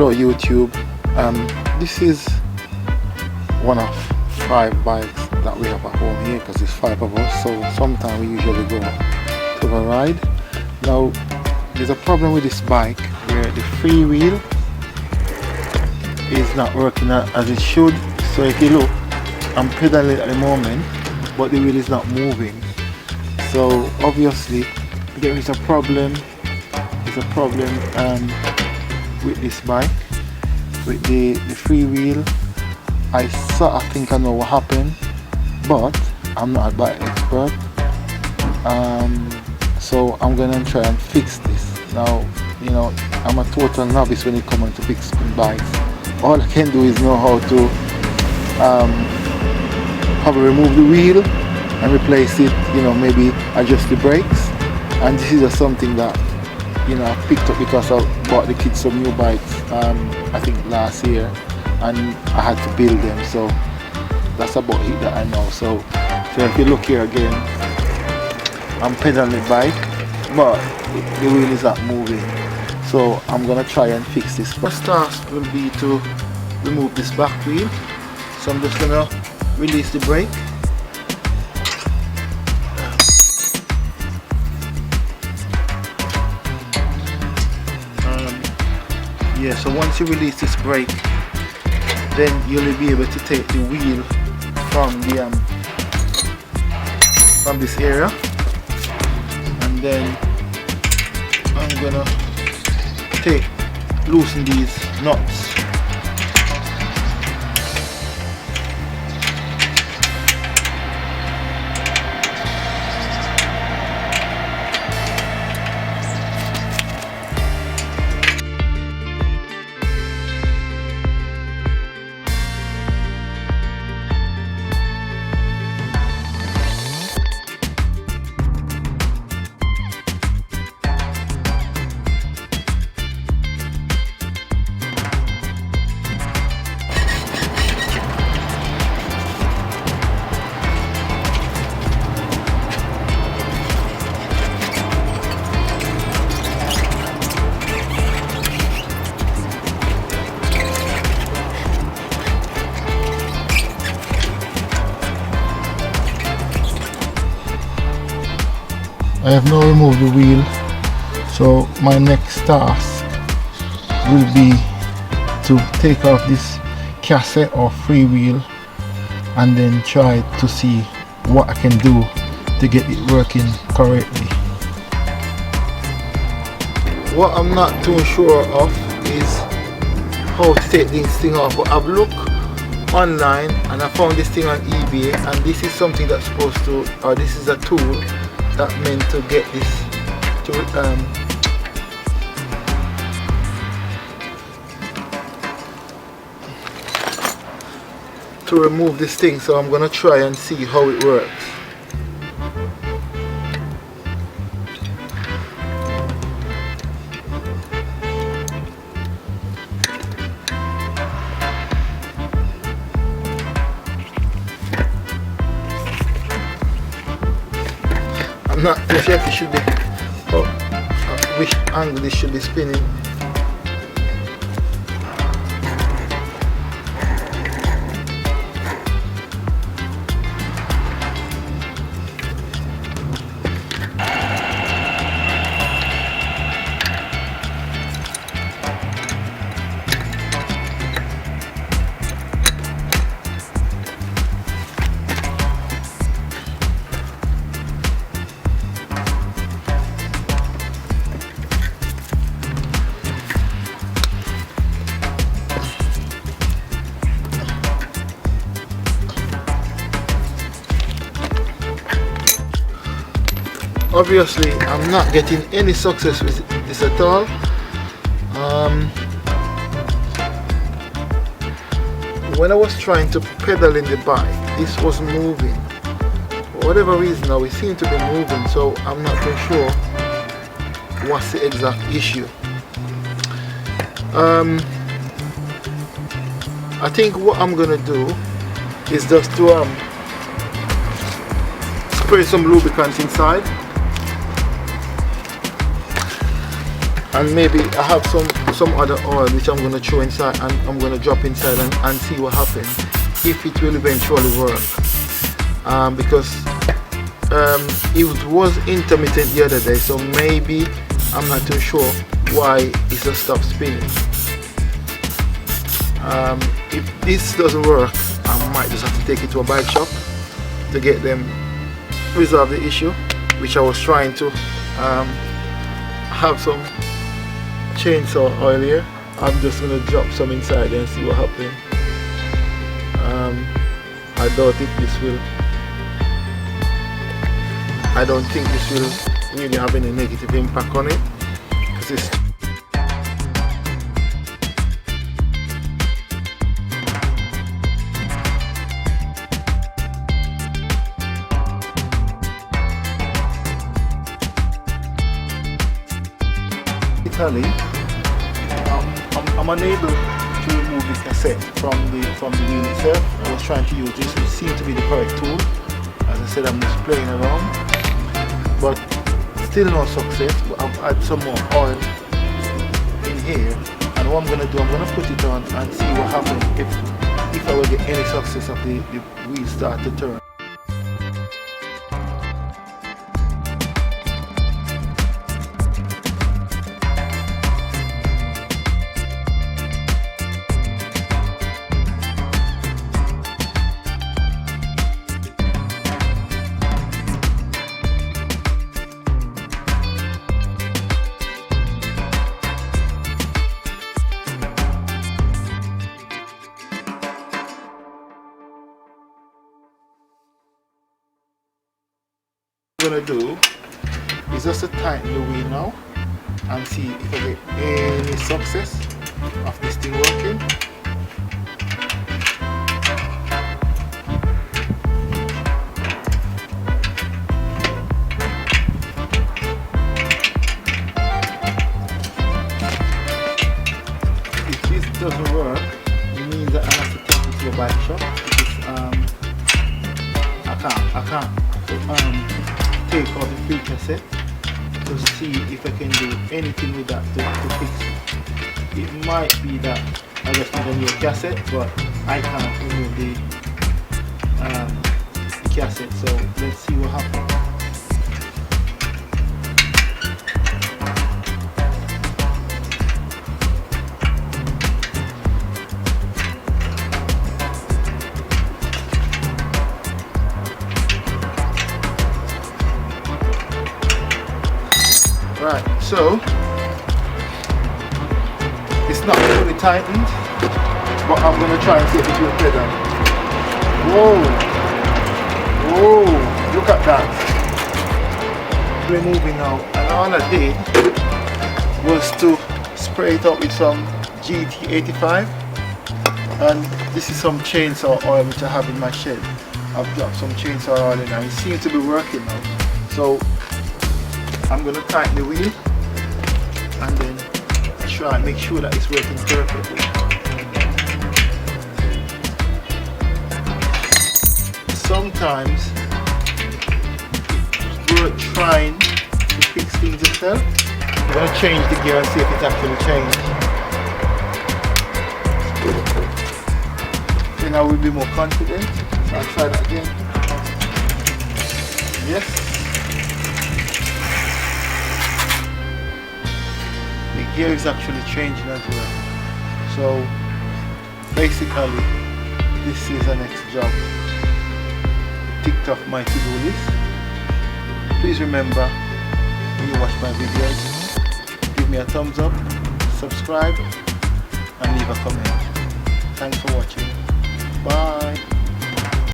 Hello YouTube. This is one of 5 bikes that we have at home here because it's 5 of us, so sometimes we usually go to a ride. Now there's a problem with this bike where the free wheel is not working as it should. So if you look, I'm pedaling at the moment but the wheel is not moving, so obviously there is a problem. There's a problem with this bike, with the free wheel. I think I know what happened, but I'm not a bike expert, so I'm gonna try and fix this. Now, you know, I'm a total novice when it comes to fixing bikes. All I can do is know how to probably remove the wheel and replace it, you know, maybe adjust the brakes. And this is just something that, you know, I picked up because I bought the kids some new bikes I think last year, and I had to build them, so that's about it that I know. So if you look here again, I'm pedaling the bike but the wheel is not moving, so I'm gonna try and fix this. First task will be to remove this back wheel, so I'm just gonna release the brake. Yeah, so once you release this brake, then you'll be able to take the wheel from the from this area, and then I'm gonna loosen these nuts. I have now removed the wheel, so my next task will be to take off this cassette or free wheel and then try to see what I can do to get it working correctly. What I'm not too sure of is how to take this thing off, but I've looked online and I found this thing on eBay, and this is something that's supposed to, or this is a tool that meant to get this to remove this thing. So I'm gonna try and see how it works. I'm not too sure if it should be, which angle this should be spinning. Obviously I'm not getting any success with this at all. When I was trying to pedal in the bike, this wasn't moving. For whatever reason now it seemed to be moving, so I'm not too sure what's the exact issue. I think what I'm gonna do is just to spray some lubricant inside and maybe I have some other oil which I'm going to throw inside, and I'm going to drop inside and see what happens, if it will eventually work. Because it was intermittent the other day, so maybe I'm not too sure why it just stopped spinning. If this doesn't work, I might just have to take it to a bike shop to get them resolve the issue, which I was trying to. Have some chainsaw oil here. I'm just gonna drop some inside and see what happens. I don't think this will really have any negative impact on it, because it's I'm unable to remove the cassette from the wheel itself. I was trying to use this, which seemed to be the correct tool. As I said, I'm just playing around, but still no success. But I've added some more oil in here, and what I'm going to do, I'm going to put it on and see what happens if I will get any success of the wheel start to turn. What I'm going to do is just to tighten the wheel now and see if I get any success of this thing working. If this doesn't work, it means that I have to take it to a bike shop, because I can't take out the free cassette to see if I can do anything with that to fix it. It might be that I just need a new cassette, but I can't remove the cassette, so let's see what happens. Right, so it's not fully tightened, but I'm going to try and see if it will pedal. Whoa, look at that. We're moving now, and all I did was to spray it up with some GT85, and this is some chainsaw oil which I have in my shed. I've dropped some chainsaw oil in, and it seems to be working now. So I'm going to tighten the wheel and then try and make sure that it's working perfectly. Sometimes we're trying to fix things yourself. I'm going to change the gear and see if it actually changed. Then I will be more confident. So I'll try that again. Yes. The gear is actually changing as well. So basically this is the next job ticked off my to-do list. Please remember, when you watch my videos, give me a thumbs up, subscribe and leave a comment. Thanks for watching. Bye.